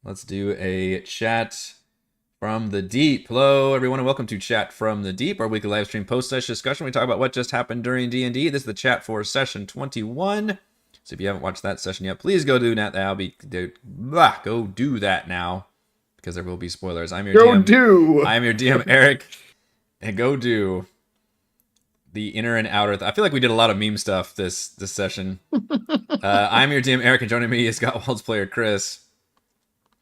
Let's do a chat from the deep. Hello, everyone, and welcome to Chat from the Deep, our weekly live stream post-session discussion. We talk about what just happened during D&D. This is the chat for session 21. So if you haven't watched that session yet, please go do that now. Go do that now, because there will be spoilers. I'm your DM, Eric, and go do the inner and outer. I feel like we did a lot of meme stuff this session. I'm your DM, Eric, and joining me is Scott Waltz player Chris.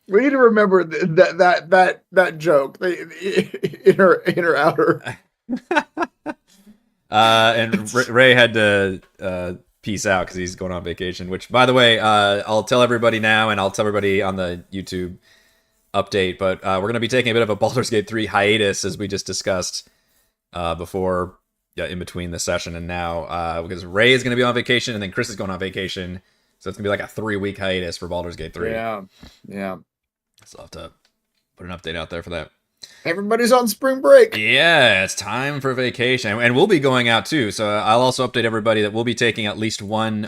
We need to remember that joke, the inner outer. And Ray had to peace out because he's going on vacation. Which, by the way, I'll tell everybody now, and I'll tell everybody on the YouTube update. But we're going to be taking a bit of a Baldur's Gate 3 hiatus, as we just discussed before, in between the session and now, because Ray is going to be on vacation, and then Chris is going on vacation. So it's going to be like a 3-week hiatus for Baldur's Gate 3. Yeah. So I'll have to put an update out there for that. Everybody's on spring break. Yeah, it's time for vacation. And we'll be going out too. So I'll also update everybody that we'll be taking at least one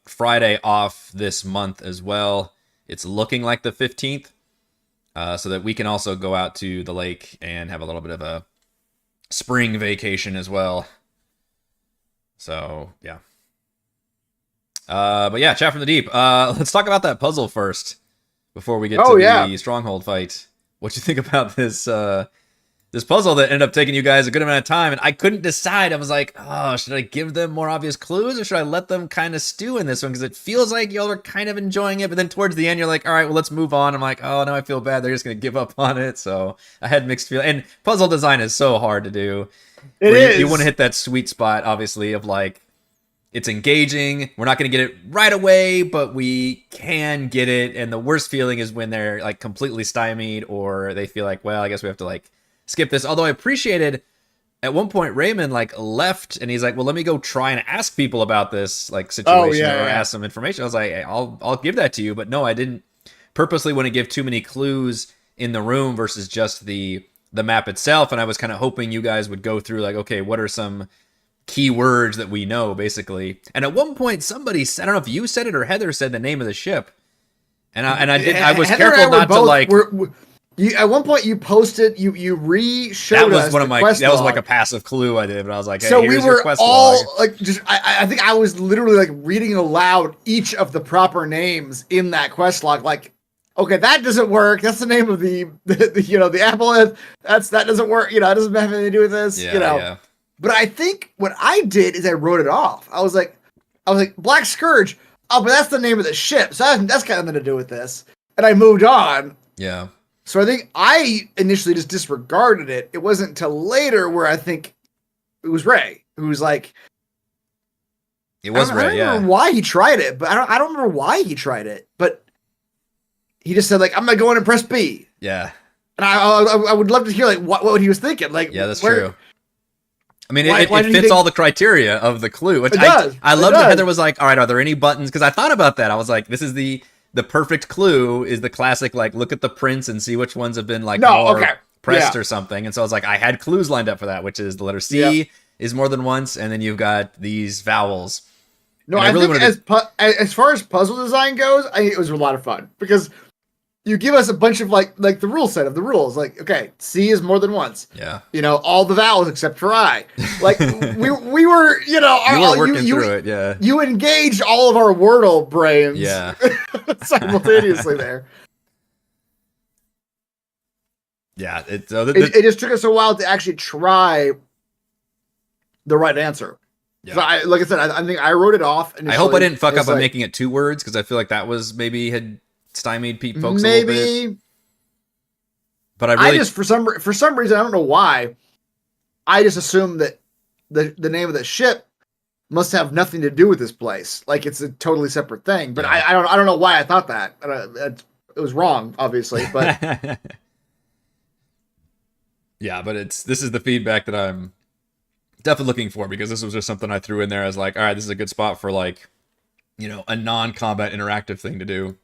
Friday off this month as well. It's looking like the 15th. So that we can also go out to the lake and have a little bit of a spring vacation as well. So, yeah. But yeah, chat from the deep. Let's talk about that puzzle first before we get to the stronghold fight. What you think about this this puzzle that ended up taking you guys a good amount of time? And I couldn't decide. I was like, oh, should I give them more obvious clues or should I let them kind of stew in this one? Because it feels like y'all are kind of enjoying it. But then towards the end, you're like, all right, well, let's move on. I'm like, oh, no, I feel bad. They're just going to give up on it. So I had mixed feelings. And puzzle design is so hard to do. It is. You want to hit that sweet spot, obviously, of like, it's engaging. We're not going to get it right away, but we can get it. And the worst feeling is when they're like completely stymied or they feel like, well, I guess we have to like skip this. Although I appreciated at one point Raymond like left and he's like, well, let me go try and ask people about this like situation ask some information. I was like, hey, I'll give that to you. But no, I didn't purposely want to give too many clues in the room versus just the map itself. And I was kind of hoping you guys would go through like, okay, what are some key words that we know, basically. And at one point, somebody said, I don't know if you said it or Heather said the name of the ship. And I was Heather careful not to like. At one point, you posted, you re-showed us one of my. That was like a passive clue I did, but I was like, hey, so here's we were your quest all log. like, just I think I was literally like reading aloud each of the proper names in that quest log, like. Okay, that doesn't work. That's the name of the the Aboleth. That doesn't work. It doesn't have anything to do with this. Yeah. But I think what I did is I wrote it off. I was like, Black Scourge. Oh, but that's the name of the ship. So that's got nothing to do with this. And I moved on. Yeah. So I think I initially just disregarded it. It wasn't until later where I think it was Ray who was like, it was Ray. I don't remember why he tried it, but I don't remember why he tried it. But he just said like, I'm gonna go in and press B. Yeah. And I would love to hear like what he was thinking. Like, yeah, that's true. I mean, it fits all the criteria of the clue. Which I loved that Heather was like, all right, are there any buttons? Because I thought about that. I was like, this is the perfect clue is the classic, like, look at the prints and see which ones have been, like, pressed or something. And so I was like, I had clues lined up for that, which is the letter C is more than once, and then you've got these vowels. No, I really think as far as puzzle design goes, I think it was a lot of fun. Because you give us a bunch of like the rule set of the rules. Like, okay, C is more than once. Yeah. All the vowels except for I. Like we were, you were working through it. Yeah. You engaged all of our Wordle brains. Yeah. Simultaneously there. Yeah. It just took us a while to actually try the right answer. Yeah. So like I said, I think I wrote it off. I hope I didn't fuck up by making it 2 words because I feel like that was maybe had stymied folks a little bit. But I just for some reason I don't know why I just assumed that the name of the ship must have nothing to do with this place, like it's a totally separate thing. But I don't know why I thought that. It was wrong, obviously. But yeah, but this is the feedback that I'm definitely looking for because this was just something I threw in there as like, all right, this is a good spot for like a non-combat interactive thing to do.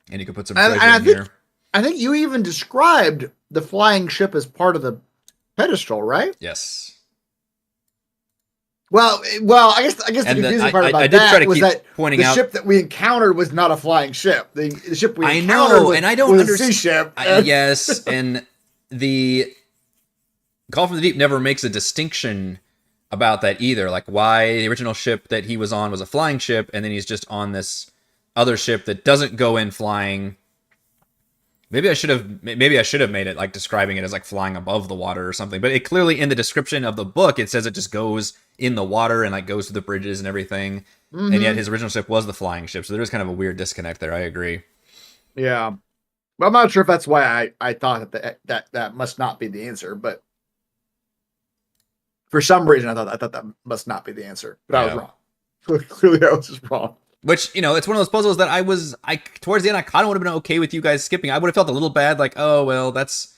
And you can put some treasure in here. I think you even described the flying ship as part of the pedestal, right? Yes. Well, I guess the And confusing part I about did try that to was keep that pointing the out. ship that we encountered was not a flying ship. The ship we I encountered know, was, and I don't was a understand. sea ship. Yes, and the Call from the Deep never makes a distinction about that either. Like why the original ship that he was on was a flying ship, and then he's just on this other ship that doesn't go in flying. Maybe I should have made it like describing it as like flying above the water or something. But it clearly in the description of the book it says it just goes in the water and like goes through the bridges and everything. And yet his original ship was the flying ship. So there was kind of a weird disconnect there. I agree. Yeah. Well, I'm not sure if that's why I thought that must not be the answer, but for some reason I thought that must not be the answer. But I was wrong. Clearly I was just wrong. Which, you know, it's one of those puzzles that I towards the end I kind of would have been okay with you guys skipping. I would have felt a little bad, like, oh well, that's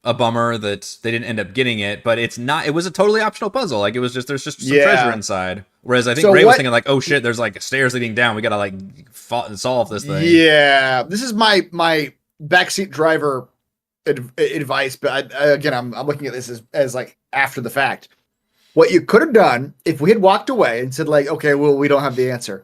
a bummer that they didn't end up getting it. But it's not. It was a totally optional puzzle. Like it was just there's just some treasure inside. Whereas I think Ray was thinking like, oh shit, there's like stairs leading down. We gotta like solve this thing. Yeah, this is my backseat driver advice. But again, I'm looking at this as like after the fact. What you could have done if we had walked away and said like, okay, well, we don't have the answer,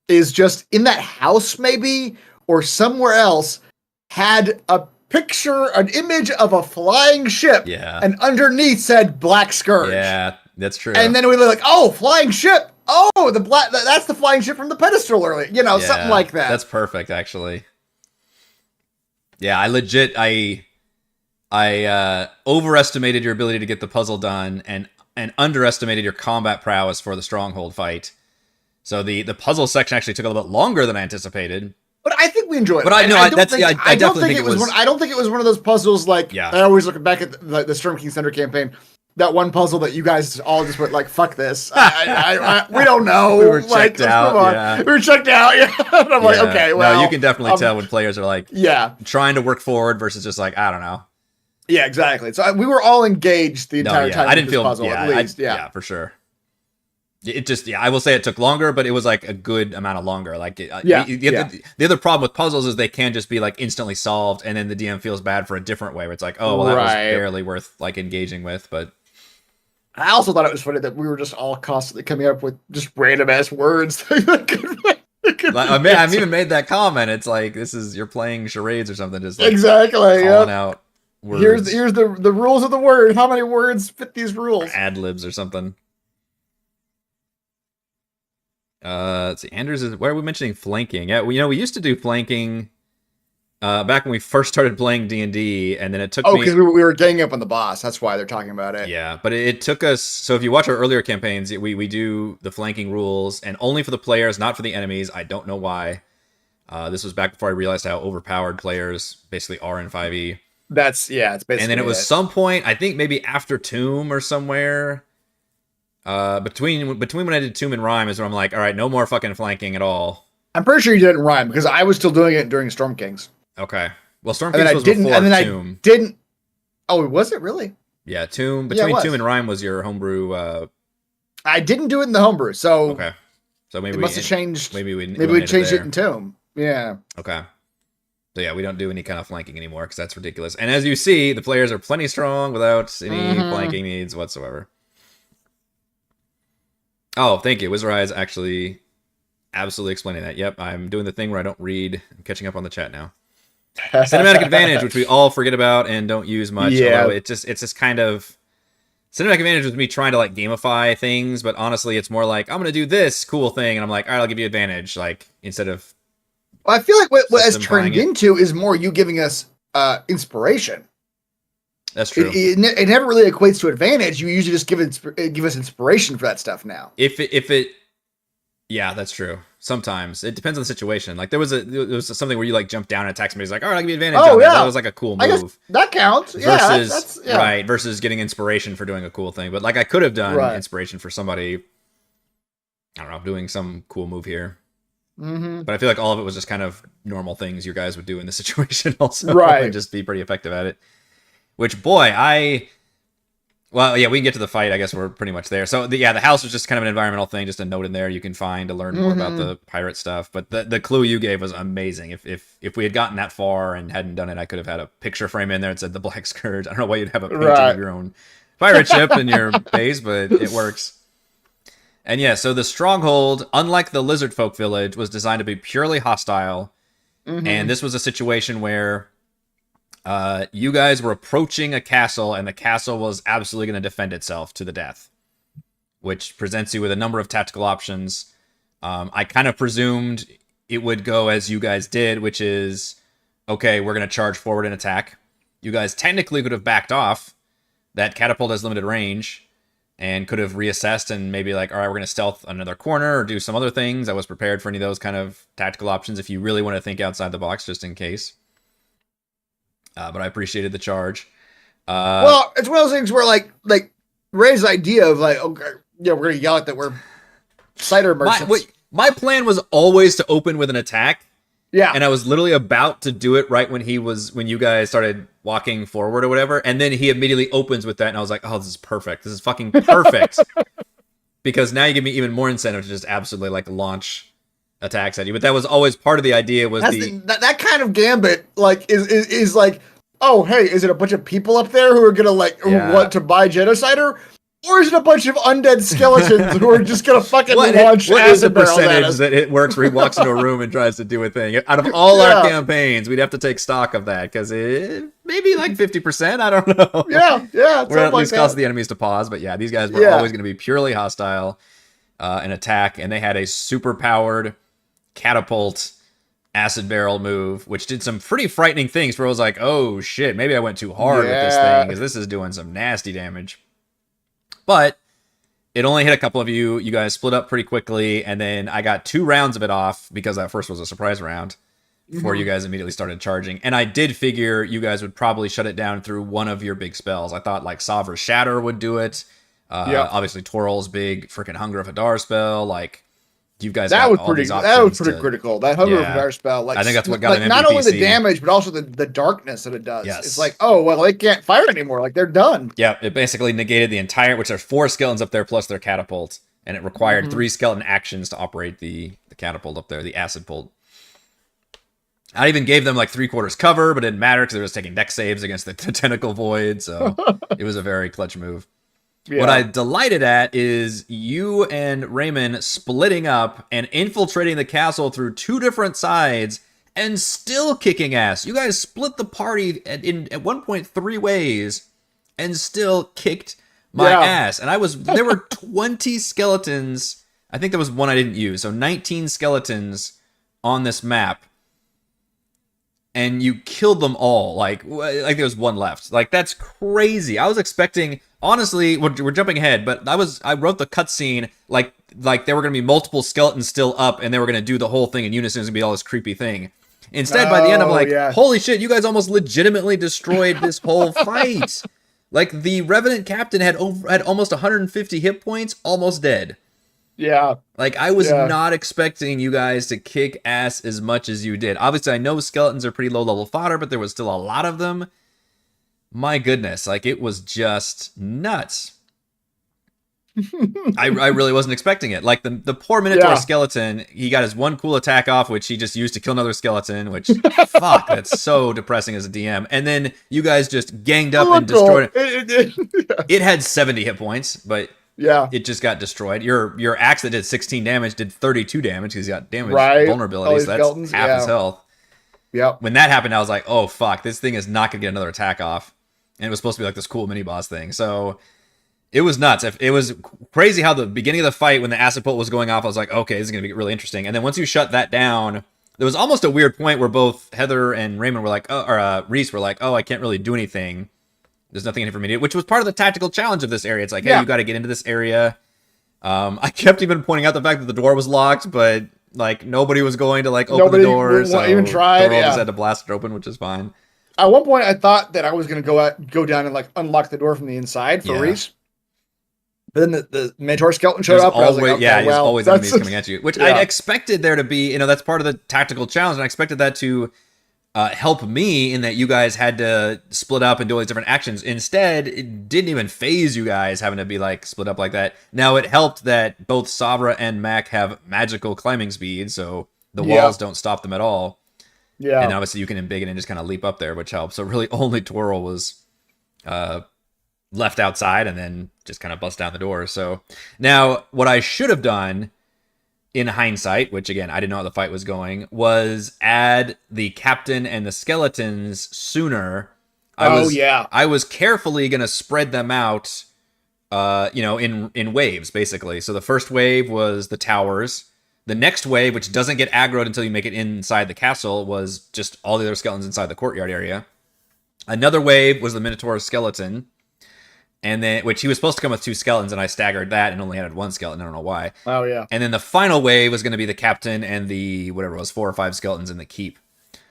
is just in that house maybe or somewhere else had a picture, an image of a flying ship, and underneath said Black Scourge. Yeah, that's true. And then we were like, oh, flying ship. Oh, that's the flying ship from the pedestal earlier. You know, something like that. That's perfect, actually. Yeah, I overestimated your ability to get the puzzle done and underestimated your combat prowess for the stronghold fight. So the puzzle section actually took a little bit longer than I anticipated. But I think we enjoyed it. But I don't think it was. I don't think it was one of those puzzles like I always look back at the Storm King Thunder campaign. That one puzzle that you guys all just went like, "Fuck this! We don't know." We were checked out. Yeah. We were checked out. Yeah, and I'm like, okay, well, no, you can definitely tell when players are like, trying to work forward versus just like, I don't know. Yeah, exactly. So we were all engaged the entire time. I didn't feel puzzle, at least. Yeah, for sure. It just, I will say it took longer, but it was like a good amount of longer. Like, the other problem with puzzles is they can just be like instantly solved, and then the DM feels bad for a different way, where it's like, oh, well, that was barely worth like engaging with. But I also thought it was funny that we were just all constantly coming up with just random ass words. I've even made that comment. It's like you're playing charades or something, just like exactly calling out words. Here's the rules of the word. How many words fit these rules? Ad libs or something. Let's see. Anders is. Why are we mentioning flanking? Yeah, we used to do flanking back when we first started playing D&D, and then it took me. Oh, because we were ganging up on the boss. That's why they're talking about it. Yeah, but it took us. So if you watch our earlier campaigns, we do the flanking rules, and only for the players, not for the enemies. I don't know why. This was back before I realized how overpowered players basically are in 5e. It's basically. And then it was some point, I think maybe after Tomb or somewhere. Between when I did Tomb and Rime is when I'm like, all right, no more fucking flanking at all. I'm pretty sure you didn't Rime because I was still doing it during Storm Kings. Okay. Well, Storm Kings was before Tomb. I didn't. Oh, was it really? Yeah, Tomb. Between Tomb and Rime was your homebrew. I didn't do it in the homebrew, so okay. So maybe it must have changed. Maybe we changed it in Tomb. Yeah. Okay. So yeah, we don't do any kind of flanking anymore because that's ridiculous. And as you see, the players are plenty strong without any flanking needs whatsoever. Oh, thank you. Wizard Eyes actually absolutely explaining that. Yep, I'm doing the thing where I don't read. I'm catching up on the chat now. Cinematic advantage, which we all forget about and don't use much. Yeah. It's just kind of cinematic advantage with me trying to like gamify things, but honestly, it's more like I'm gonna do this cool thing, and I'm like, all right, I'll give you advantage, like instead of. Well, I feel like what has turned into is more you giving us inspiration. That's true. It never really equates to advantage. You usually just give us inspiration for that stuff now. Yeah, that's true. Sometimes it depends on the situation. Like there was something where you like jump down and attack somebody. He's like, all right, I'll give you advantage. Oh, yeah. That was like a cool move. I guess that counts. Versus, versus getting inspiration for doing a cool thing. But like I could have done inspiration for somebody, I don't know, doing some cool move here. Mm-hmm. But I feel like all of it was just kind of normal things you guys would do in this situation also. Right. And just be pretty effective at it. Which, boy, well, yeah, we can get to the fight. I guess we're pretty much there. So, the house was just kind of an environmental thing, just a note in there you can find to learn more about the pirate stuff. But the clue you gave was amazing. If we had gotten that far and hadn't done it, I could have had a picture frame in there that said the Black Scourge. I don't know why you'd have a painting of your own pirate ship in your base, but it works. And yeah, so the stronghold, unlike the lizard folk village, was designed to be purely hostile. Mm-hmm. And this was a situation where you guys were approaching a castle, and the castle was absolutely going to defend itself to the death, which presents you with a number of tactical options. I kind of presumed it would go as you guys did, which is, okay, we're going to charge forward and attack. You guys technically could have backed off. That catapult has limited range and could have reassessed and maybe like, all right, we're going to stealth another corner or do some other things. I was prepared for any of those kind of tactical options if you really want to think outside the box, just in case. But I appreciated the charge. Well, it's one of those things where like Ray's idea of like, okay, yeah, we're going to yell at that we're cider merchants. My plan was always to open with an attack. Yeah. And I was literally about to do it right when you guys started walking forward or whatever. And then he immediately opens with that. And I was like, oh, this is perfect. This is fucking perfect. Because now you give me even more incentive to just absolutely like launch attacks at you. But that was always part of the idea was that kind of gambit like is like, oh, hey, is it a bunch of people up there who are going to like who want to buy Genocider? Or is it a bunch of undead skeletons who are just going to fucking launch what is the acid barrels at percentage us? that it works where he walks into a room and tries to do a thing? Out of all our campaigns, we'd have to take stock of that because it maybe like 50%. I don't know. Yeah. We're at least causing the enemies to pause. But yeah, these guys were always going to be purely hostile and attack. And they had a super powered catapult acid barrel move, which did some pretty frightening things where I was like, oh shit, maybe I went too hard with this thing because this is doing some nasty damage. But it only hit a couple of you. You guys split up pretty quickly, and then I got 2 rounds of it off because that first was a surprise round before you guys immediately started charging. And I did figure you guys would probably shut it down through one of your big spells. I thought like Savra's Shatter would do it. Obviously, Toral's big freaking Hunger of Hadar spell. Like, you guys that got was all pretty. these That was options pretty critical. That Hunger of Hadar spell. Like, I think that's what got an not MVP only the seed. damage, but also the darkness that it does. Yes. It's like, oh well, they can't fire anymore. Like they're done. Yeah, it basically negated the entire, which there's 4 skeletons up there plus their catapult, and it required 3 skeleton actions to operate the catapult up there, the acid bolt. I even gave them like 3/4 cover, but it didn't matter because they were just taking dex saves against the tentacle void, so it was a very clutch move. Yeah. What I'm delighted at is you and Raymond splitting up and infiltrating the castle through 2 different sides and still kicking ass. You guys split the party at one point 3 ways and still kicked my ass. And there were 20 skeletons. I think there was one I didn't use. So 19 skeletons on this map. And you killed them all. Like there was one left. Like, that's crazy. I was expecting, honestly, we're jumping ahead, but I wrote the cutscene like there were going to be multiple skeletons still up, and they were going to do the whole thing in unison. It was going to be all this creepy thing. Instead, by the end, I'm like, holy shit, you guys almost legitimately destroyed this whole fight. Like, the Revenant Captain had almost 150 hit points, almost dead. Yeah. Like, I was not expecting you guys to kick ass as much as you did. Obviously, I know skeletons are pretty low-level fodder, but there was still a lot of them. My goodness, like, it was just nuts. I really wasn't expecting it. Like, the poor Minotaur skeleton, he got his one cool attack off, which he just used to kill another skeleton, which, fuck, that's so depressing as a DM. And then you guys just ganged up and destroyed it. It had 70 hit points, but... yeah, it just got destroyed. Your axe that did 16 damage did 32 damage because he got damage vulnerability, so that's half his health. Yep. When that happened, I was like, oh fuck, this thing is not gonna get another attack off. And it was supposed to be like this cool mini boss thing. So it was nuts. It was crazy how the beginning of the fight when the acid bolt was going off, I was like, okay, this is gonna be really interesting. And then once you shut that down, there was almost a weird point where both Heather and Raymond were like, Reese were like, oh, I can't really do anything. There's nothing in it for me to do, which was part of the tactical challenge of this area. It's like, hey, you got to get into this area. I kept even pointing out the fact that the door was locked, but like nobody was going to like open the door. So even tried. They just had to blast it open, which is fine. At one point, I thought that I was going to go down and like unlock the door from the inside for Reese. But then the Minotaur skeleton showed up. And I was like, okay, there's always enemies coming at you, which I expected there to be. That's part of the tactical challenge, and I expected that to help me in that you guys had to split up and do all these different actions. Instead, it didn't even phase you guys having to be like split up like that. Now, it helped that both Savra and Mac have magical climbing speed, so the walls don't stop them at all. Yeah. And obviously you can embiggen and just kind of leap up there, which helps. So really only Toral was left outside and then just kind of bust down the door. So now what I should have done in hindsight, which again, I didn't know how the fight was going, was add the captain and the skeletons sooner. I was carefully going to spread them out, in waves, basically. So the first wave was the towers. The next wave, which doesn't get aggroed until you make it inside the castle, was just all the other skeletons inside the courtyard area. Another wave was the Minotaur skeleton, and then which he was supposed to come with 2 skeletons, and I staggered that and only added 1 skeleton. I don't know why. Oh yeah. And then the final wave was going to be the captain and the whatever it was, 4 or 5 skeletons in the keep.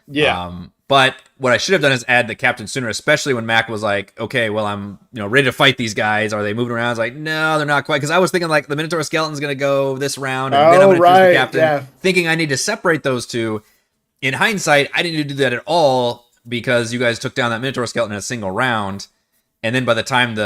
Yeah. But what I should have done is add the captain sooner, especially when Mac was like, okay, well, I'm ready to fight these guys. Are they moving around? I was like, no, they're not quite. Because I was thinking like the Minotaur skeleton's going to go this round, and then I'm going to choose the captain, thinking I need to separate those two. In hindsight, I didn't need to do that at all because you guys took down that Minotaur skeleton in a single round. And then by the time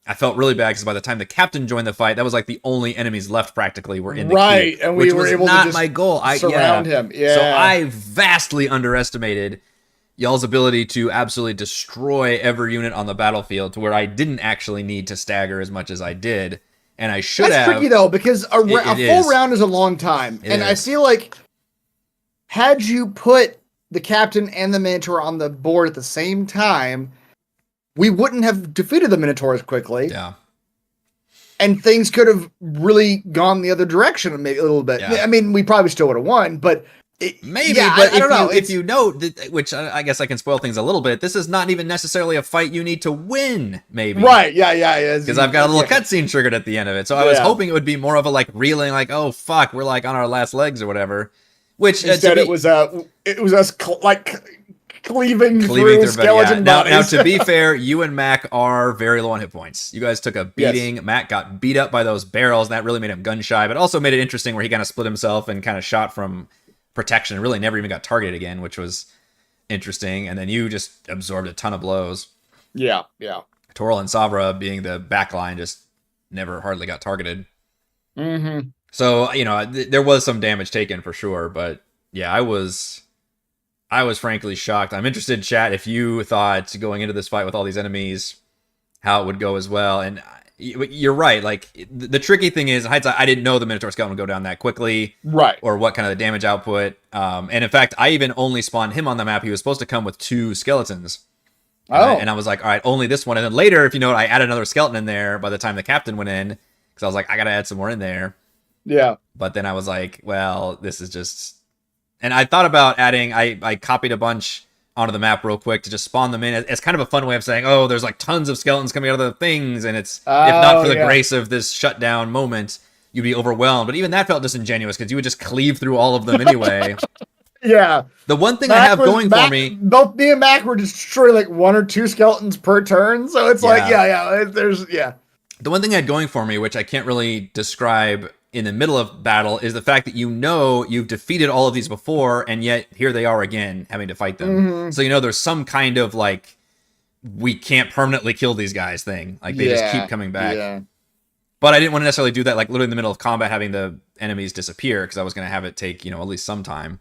I felt really bad because by the time the captain joined the fight, that was like the only enemies left practically were in the keep, and we were able not to just my goal. surround him. Yeah. So I vastly underestimated y'all's ability to absolutely destroy every unit on the battlefield to where I didn't actually need to stagger as much as I did. And I should have. That's tricky though, because a full round is a long time. I feel like had you put the captain and the Minotaur on the board at the same time, we wouldn't have defeated the Minotaur as quickly. Yeah. And things could have really gone the other direction maybe a little bit. Yeah. I mean, we probably still would have won, but maybe, but I don't know. If you note, which I guess I can spoil things a little bit, this is not even necessarily a fight you need to win, maybe. Right, yeah. Because I've got a little cutscene triggered at the end of it. So I was hoping it would be more of a like reeling, like, oh, fuck, we're like on our last legs or whatever. Which instead it was us cleaving through skeleton bodies. Now, to be fair, you and Mac are very low on hit points. You guys took a beating. Yes. Mac got beat up by those barrels, and that really made him gun shy, but also made it interesting where he kind of split himself and kind of shot from protection and really never even got targeted again, which was interesting. And then you just absorbed a ton of blows. Yeah. Toril and Savra being the back line just never hardly got targeted. Mm-hmm. So, there was some damage taken for sure, but yeah, I was frankly shocked. I'm interested, chat, if you thought going into this fight with all these enemies, how it would go as well. And you're right. Like the tricky thing is, in hindsight, I didn't know the Minotaur skeleton would go down that quickly, right? Or what kind of the damage output. And in fact, I even only spawned him on the map. He was supposed to come with 2 skeletons. And I was like, all right, only this one. And then later, if you know, I added another skeleton in there by the time the captain went in, because I was like, I gotta add some more in there. Yeah. But then I was like, well, this is just. And I thought about adding. I copied a bunch onto the map real quick to just spawn them in. It's kind of a fun way of saying, oh, there's like tons of skeletons coming out of the things, and it's if not for the grace of this shutdown moment, you'd be overwhelmed. But even that felt disingenuous because you would just cleave through all of them anyway. Yeah. The one thing I have going for me, both me and Mac were destroying like 1 or 2 skeletons per turn, so it's like there's. The one thing I had going for me, which I can't really describe in the middle of battle, is the fact that you've defeated all of these before, and yet here they are again having to fight them. Mm-hmm. So there's some kind of like we can't permanently kill these guys thing. Like they just keep coming back. Yeah. But I didn't want to necessarily do that like literally in the middle of combat having the enemies disappear because I was going to have it take at least some time.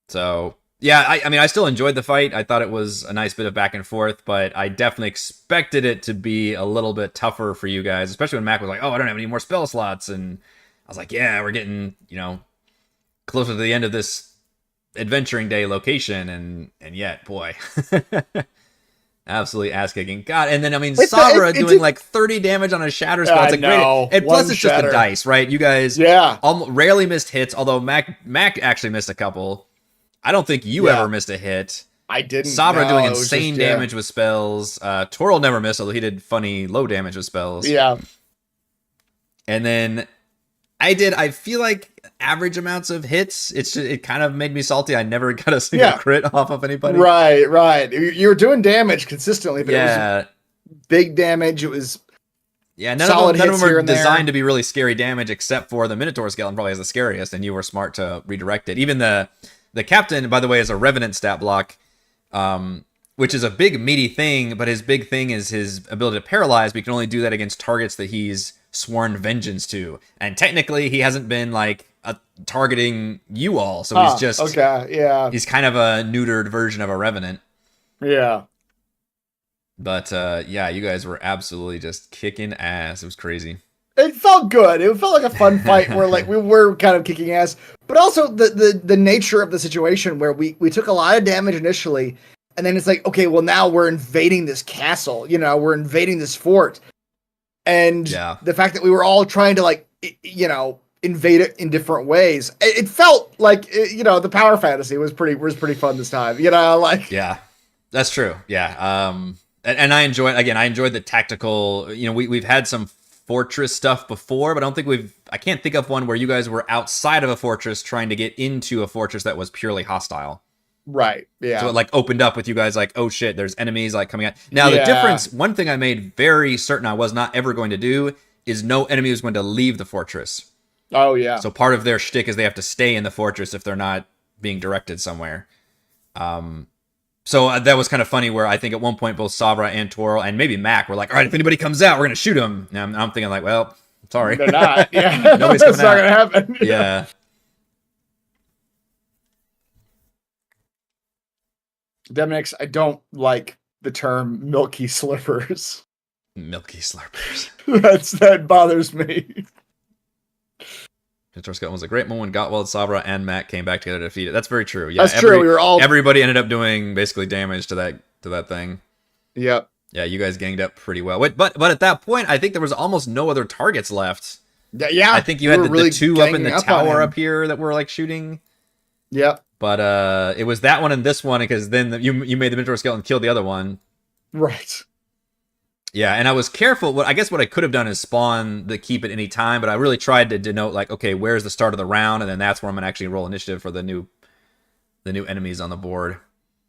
So yeah, I mean I still enjoyed the fight. I thought it was a nice bit of back and forth, but I definitely expected it to be a little bit tougher for you guys, especially when Mac was like, "Oh, I don't have any more spell slots," and I was like, "Yeah, we're getting closer to the end of this adventuring day location," and yet, boy, absolutely ass kicking. God, and then I mean Savra doing like 30 damage on a shatter spell. It's like great, and plus it's just the dice, right? You guys, rarely missed hits, although Mac actually missed a couple. I don't think you ever missed a hit. I didn't. Savra doing insane damage with spells. Toril never missed, although he did funny low damage with spells. Yeah. And then I feel like average amounts of hits. It kind of made me salty. I never got a single crit off of anybody. Right. You were doing damage consistently, but it was big damage. It was none of them are designed to be really scary damage, except for the Minotaur skeleton probably is the scariest, and you were smart to redirect it. Even the captain, by the way, is a Revenant stat block, which is a big meaty thing, but his big thing is his ability to paralyze, but he can only do that against targets that he's sworn vengeance to. And technically, he hasn't been like targeting you all, so he's just he's kind of a neutered version of a Revenant. Yeah. But yeah, you guys were absolutely just kicking ass. It was crazy. It felt good. It felt like a fun fight where like we were kind of kicking ass, but also the nature of the situation where we took a lot of damage initially, and then it's like, okay, well now we're invading this castle, you know, we're invading this fort. And Yeah. the fact that we were all trying to like you know, invade it in different ways. It felt like you know, the power fantasy was pretty fun this time, you know, like Yeah. That's true. Yeah. And I enjoyed the tactical, you know, we've had some fortress stuff before, but I can't think of one where you guys were outside of a fortress trying to get into a fortress that was purely hostile. right. Yeah. So it like opened up with you guys like, oh shit, there's enemies like coming out. Now the Yeah. difference, one thing I made very certain I was not ever going to do is no enemy was going to leave the fortress. Oh yeah. So part of their shtick is they have to stay in the fortress if they're not being directed somewhere. So that was kind of funny where I think at one point both Sabra and Toro and maybe Mac were like, all right, if anybody comes out, we're going to shoot him. And I'm thinking like, well, sorry. They're not. Yeah. Nobody's That's coming not out. gonna happen. Yeah. Demnix, I don't like the term milky slippers. Milky slurpers. That bothers me. Torsko was a great moment when Gottwald, Sabra, and Mac came back together to defeat it. That's very true. Yeah, That's true. We were all. Everybody ended up doing basically damage to that thing. Yep. Yeah, you guys ganged up pretty well. But at that point, I think there was almost no other targets left. Yeah. I think you had the two up in the tower up here that were like shooting. Yep. But it was that one and this one because then you made the Minotaur skeleton kill the other one. Right. Yeah, and I was careful. I guess what I could have done is spawn the keep at any time, but I really tried to denote like, okay, where's the start of the round, and then that's where I'm gonna actually roll initiative for the new enemies on the board.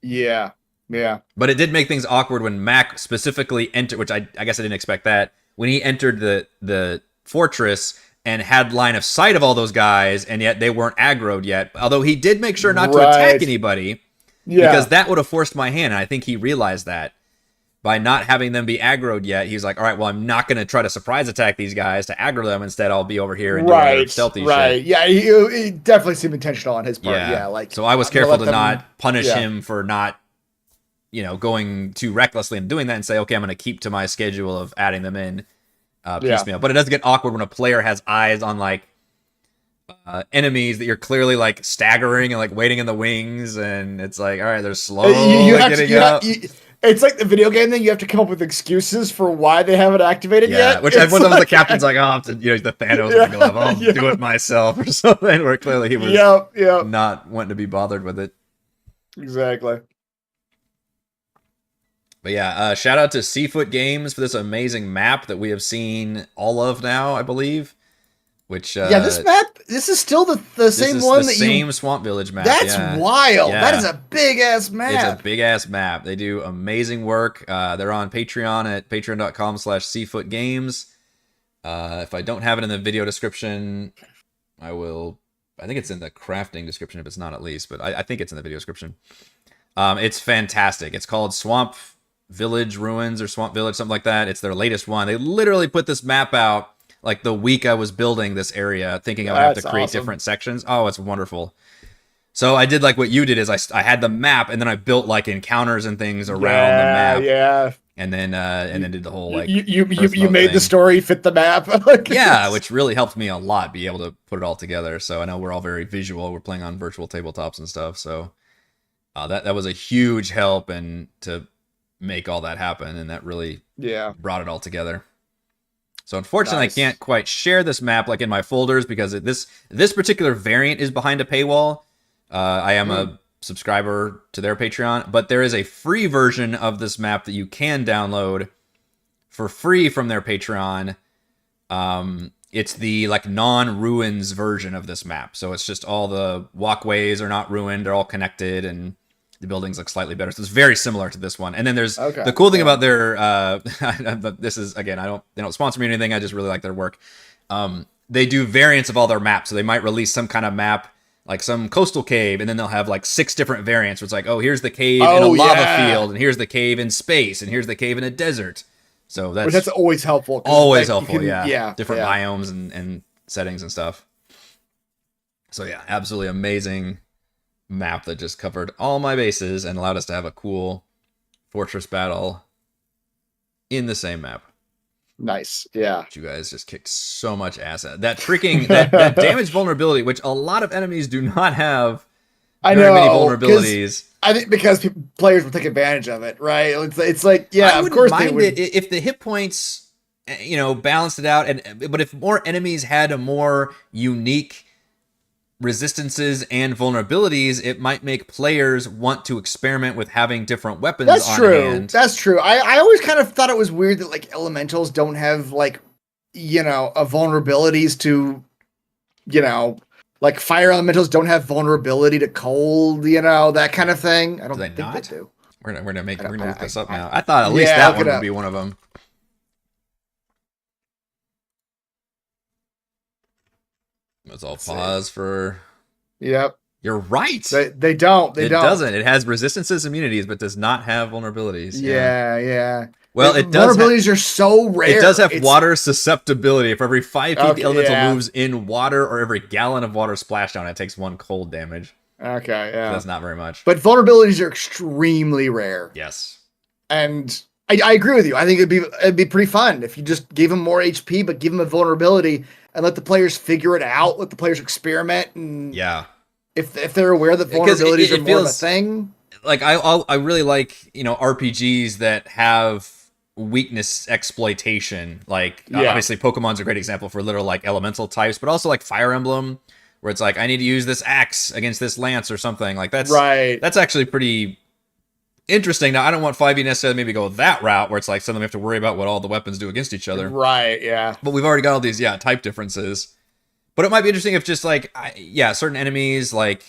Yeah. Yeah. But it did make things awkward when Mac specifically entered, which I guess I didn't expect that, when he entered the fortress and had line of sight of all those guys, and yet they weren't aggroed yet. Although he did make sure not to attack anybody, because that would have forced my hand, and I think he realized that. By not having them be aggroed yet, he's like, all right, well, I'm not going to try to surprise attack these guys to aggro them. Instead, I'll be over here and do other stealthy shit. Right, yeah, he definitely seemed intentional on his part. Yeah, like so I was careful to not punish him for not, going too recklessly and doing that and say, okay, I'm going to keep to my schedule of adding them in piecemeal. But it does get awkward when a player has eyes on like enemies that you're clearly like staggering and like waiting in the wings, and it's like, all right, they're slow getting up. It's like the video game thing. You have to come up with excuses for why they haven't activated yet. Which one of the captain's like, oh, I'll have to, the Thanos glove, I'll do it myself or something. Where clearly he was not wanting to be bothered with it. Exactly. But yeah, shout out to Seafoot Games for this amazing map that we have seen all of now, I believe. Which this map, this is still the same one that same Swamp Village map. That's wild. Yeah. That is a big ass map. It's a big ass map. They do amazing work. They're on Patreon at patreon.com/seafootgames. If I don't have it in the video description, I will. I think it's in the crafting description if it's not, at least, but I think it's in the video description. It's fantastic. It's called Swamp Village Ruins or Swamp Village, something like that. It's their latest one. They literally put this map out like the week I was building this area, thinking I would have to create different sections. Oh, it's wonderful. So I did like what you did is I had the map and then I built like encounters and things around the map. Yeah. And then did the whole like you made the story fit the map. Yeah, which really helped me a lot be able to put it all together. So I know we're all very visual. We're playing on virtual tabletops and stuff. So that was a huge help and to make all that happen, and that really brought it all together. So unfortunately, nice. I can't quite share this map like in my folders because this particular variant is behind a paywall. I am a subscriber to their Patreon, but there is a free version of this map that you can download for free from their Patreon. It's the like non-ruins version of this map. So it's just all the walkways are not ruined. They're all connected and the buildings look slightly better. So it's very similar to this one. And then there's the cool thing about their, this is, again, they don't sponsor me or anything. I just really like their work. They do variants of all their maps. So they might release some kind of map, like some coastal cave, and then they'll have like 6 different variants. Where it's like, oh, here's the cave in a lava field, and here's the cave in space, and here's the cave in a desert. So that's always helpful. Always helpful, different biomes and settings and stuff. So yeah, absolutely amazing map that just covered all my bases and allowed us to have a cool fortress battle in the same map. Nice. Yeah. You guys just kicked so much ass at that freaking that damage vulnerability, which a lot of enemies do not have. I very know many vulnerabilities. I think because players will take advantage of it, right? It's like, yeah, I of wouldn't course mind they would. it if the hit points, balanced it out, but if more enemies had a more unique resistances and vulnerabilities, it might make players want to experiment with having different weapons That's on true. hand. That's true. I always kind of thought it was weird that like elementals don't have like, a vulnerabilities to, like fire elementals don't have vulnerability to cold, that kind of thing. I don't they think not? they do. We're gonna look this up now. I thought at least Yeah, that look one it would up. be one of them. Let's all pause for. Yep. You're right. They don't. They it don't. doesn't. It has resistances, immunities, but does not have vulnerabilities. Yeah. Well, it does. Vulnerabilities are so rare. It does have water susceptibility. For every 5 feet the elemental yeah. moves in water, or every gallon of water splashdown, it takes 1 cold damage. Okay, yeah. That's not very much. But vulnerabilities are extremely rare. Yes. And I agree with you. I think it'd be pretty fun if you just gave them more HP, but give them a vulnerability and let the players figure it out. Let the players experiment, and yeah, if they're aware that vulnerabilities are more of a thing. Like I really like RPGs that have weakness exploitation. Like obviously Pokemon's a great example for literal like elemental types, but also like Fire Emblem, where it's like I need to use this axe against this lance or something. Like that's actually pretty interesting. Now I don't want 5e necessarily maybe go that route where it's like suddenly we have to worry about what all the weapons do against each other. Right, yeah. But we've already got all these type differences. But it might be interesting if just like certain enemies, like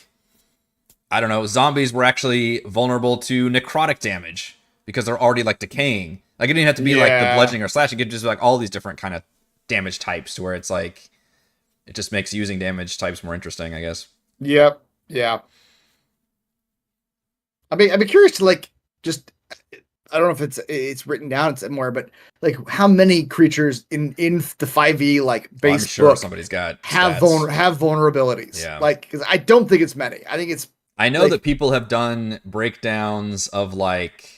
I don't know, zombies were actually vulnerable to necrotic damage because they're already like decaying. Like it didn't have to be like the bludgeoning or slashing. It could just be like all these different kind of damage types to where it's like it just makes using damage types more interesting, I guess. Yep. Yeah. I'd be curious to like just I don't know if it's written down somewhere, but like how many creatures in the 5e like base I'm sure book somebody's got have vulnerabilities. Yeah. Like because I don't think it's many. I think it's. I know that people have done breakdowns of like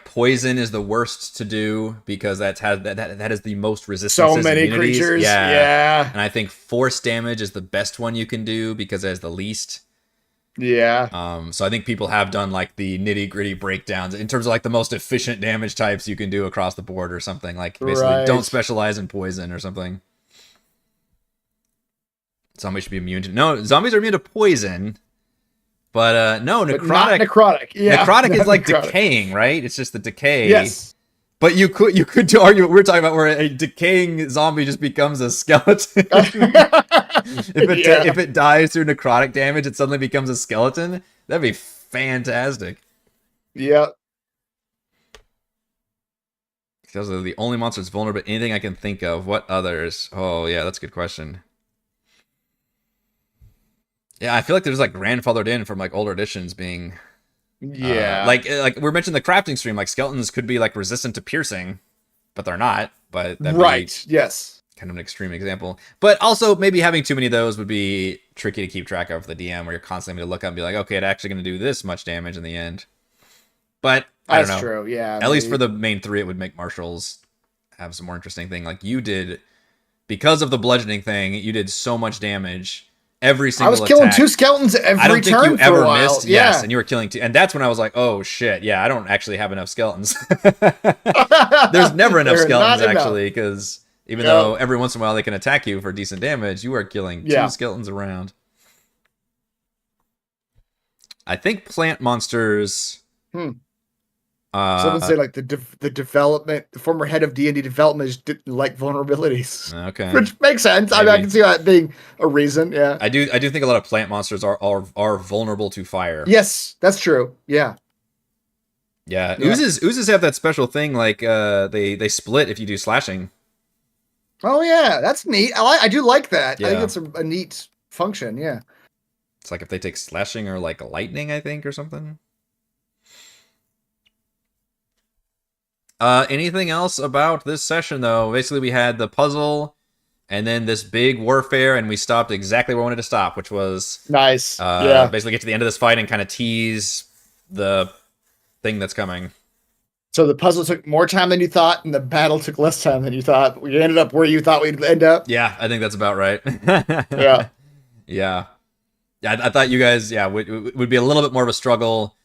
poison is the worst to do because that is the most resistance. So many creatures. Yeah. And I think force damage is the best one you can do because it has the least. Yeah. So I think people have done like the nitty gritty breakdowns in terms of like the most efficient damage types you can do across the board or something. Like basically don't specialize in poison or something. Zombies should be immune to zombies are immune to poison. But no, necrotic. But not necrotic. Yeah. Necrotic is like decaying, right? It's just the decay. Yes. But you could argue what we're talking about, where a decaying zombie just becomes a skeleton. If it dies through necrotic damage, it suddenly becomes a skeleton. That'd be fantastic. Yeah. Those are the only monsters vulnerable. Anything I can think of. What others? Oh yeah, that's a good question. Yeah, I feel like there's like grandfathered in from like older editions being. Yeah. Like we mentioned the crafting stream, like skeletons could be like resistant to piercing, but they're not. But that'd be yes. Kind of an extreme example. But also maybe having too many of those would be tricky to keep track of for the DM, where you're constantly going to look up and be like, okay, it's actually going to do this much damage in the end. But I don't know. That's true, yeah. At least for the main 3, it would make marshals have some more interesting thing. Like you did, because of the bludgeoning thing, you did so much damage. Every single I was killing attack. 2 skeletons every turn. I don't think you ever missed. Yeah. Yes, and you were killing 2. And that's when I was like, oh shit, yeah, I don't actually have enough skeletons. There's never enough skeletons actually, because even though every once in a while they can attack you for decent damage, you are killing 2 skeletons around. I think plant monsters. Someone say like the development, the former head of D&D development just didn't like vulnerabilities. Okay, which makes sense. I mean, I can see that being a reason. Yeah, I do think a lot of plant monsters are vulnerable to fire. Yes, that's true. Yeah. Oozes have that special thing, like they split if you do slashing. Oh yeah, that's neat. I do like that. I think it's a neat function. Yeah. It's like if they take slashing or like lightning, I think, or something. Anything else about this session, though? Basically, we had the puzzle, and then this big warfare, and we stopped exactly where we wanted to stop, which was nice. Basically, get to the end of this fight and kind of tease the thing that's coming. So the puzzle took more time than you thought, and the battle took less time than you thought. We ended up where you thought we'd end up. Yeah, I think that's about right. Yeah. Yeah. Yeah, I thought you guys, would be a little bit more of a struggle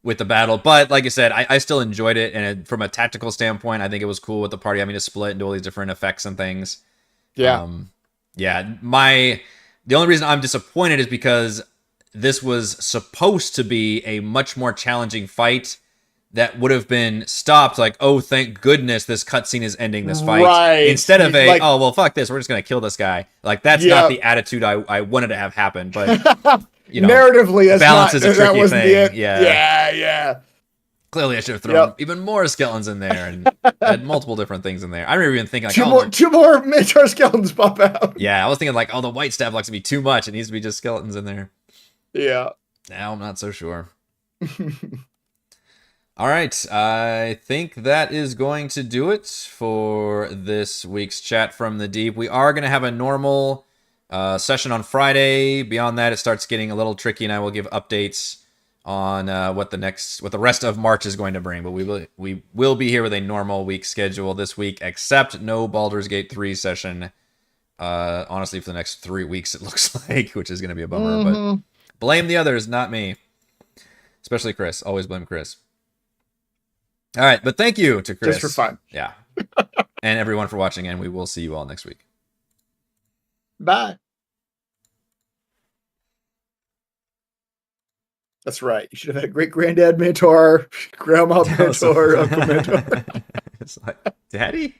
with the battle, but like I said, I still enjoyed it, and from a tactical standpoint, I think it was cool with the party having to split into all these different effects and things. Yeah. Yeah. The only reason I'm disappointed is because this was supposed to be a much more challenging fight that would have been stopped. Like, oh, thank goodness this cutscene is ending this fight. Right. Instead of Like, oh, well, fuck this, we're just going to kill this guy. Like, that's not the attitude I wanted to have happen. But, narratively, that's balance not, is a tricky wasn't thing. Yeah. Clearly, I should have thrown even more skeletons in there and had multiple different things in there. I remember even thinking, like, two more Minotaur skeletons pop out. Yeah, I was thinking, like, oh, the white staff looks to be too much. It needs to be just skeletons in there. Yeah. Now I'm not so sure. All right, I think that is going to do it for this week's Chat from the Deep. We are going to have a normal session on Friday. Beyond that, it starts getting a little tricky, and I will give updates on what the rest of March is going to bring. But we will be here with a normal week schedule this week, except no Baldur's Gate 3 session. Honestly, for the next 3 weeks, it looks like, which is going to be a bummer. But blame the others, not me. Especially Chris. Always blame Chris. All right, but thank you to Chris. Just for fun. Yeah. And everyone for watching, and we will see you all next week. Bye. That's right. You should have had a great granddad Minotaur, grandma Minotaur, Uncle Minotaur. It's like, Daddy?